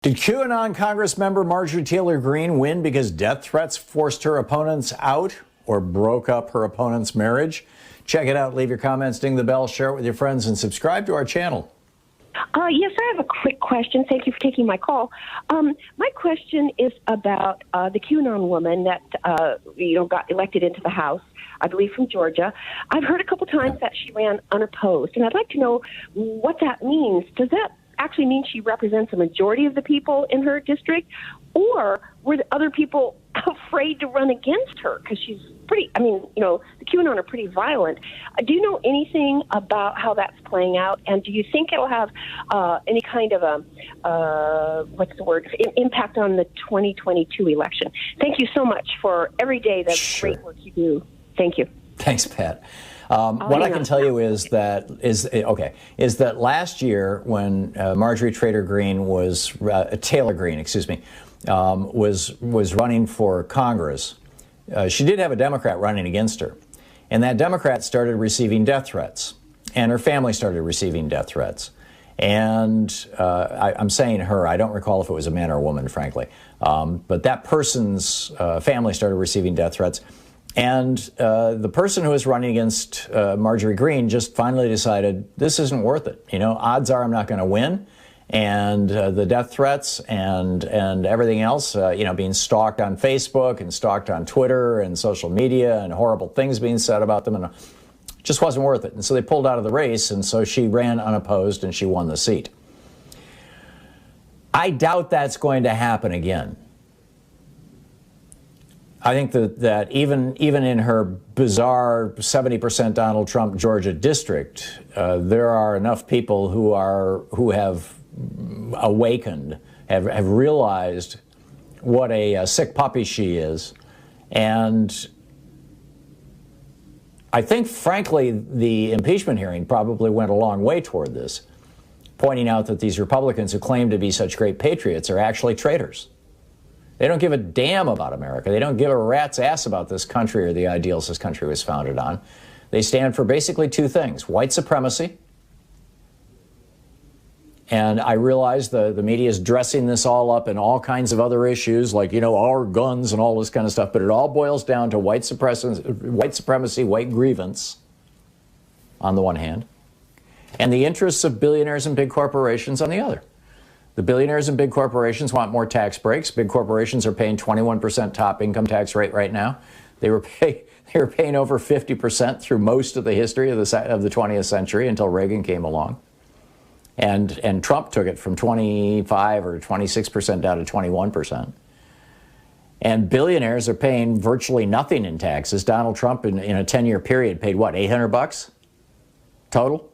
Did QAnon congressmember Marjorie Taylor Greene win because death threats forced her opponents out or broke up her opponent's marriage? Check it out. Leave your comments, ding the bell, share it with your friends, and subscribe to our channel. Yes, I have a quick question. Thank you for taking my call. My question is about the QAnon woman that got elected into the House, I believe from Georgia. I've heard a couple times that she ran unopposed, and I'd like to know what that means. Does that actually mean she represents a majority of the people in her district, or were the other people afraid to run against her because she's pretty, the QAnon are pretty violent. Do you know anything about how that's playing out, and do you think it'll have any kind of impact on the 2022 election? Thank you so much for every day the great work you do. Thank you. Thanks, Pat. What I can tell you is that last year when Marjorie Taylor Greene was running for Congress, she did have a Democrat running against her, and that Democrat started receiving death threats, and her family started receiving death threats. And I'm saying her, I don't recall if it was a man or a woman, frankly, but that person's family started receiving death threats. And the person who was running against Marjorie Greene just finally decided this isn't worth it. Odds are I'm not going to win. And the death threats and everything else, being stalked on Facebook and stalked on Twitter and social media and horrible things being said about them, and it just wasn't worth it. And so they pulled out of the race, and so she ran unopposed and she won the seat. I doubt that's going to happen again. I think that even in her bizarre 70% Donald Trump Georgia district, there are enough people who have awakened, have realized what a sick puppy she is. And I think, frankly, the impeachment hearing probably went a long way toward this, pointing out that these Republicans who claim to be such great patriots are actually traitors. They don't give a damn about America. They don't give a rat's ass about this country or the ideals this country was founded on. They stand for basically two things: white supremacy. And I realize the media is dressing this all up in all kinds of other issues, like, our guns and all this kind of stuff, but it all boils down to white supremacy, white grievance, on the one hand, and the interests of billionaires and big corporations on the other. The billionaires and big corporations want more tax breaks. Big corporations are paying 21% top income tax rate right now. They were paying over 50% through most of the history of the 20th century until Reagan came along. And Trump took it from 25 or 26% down to 21%. And billionaires are paying virtually nothing in taxes. Donald Trump in a 10-year period paid what, $800 total?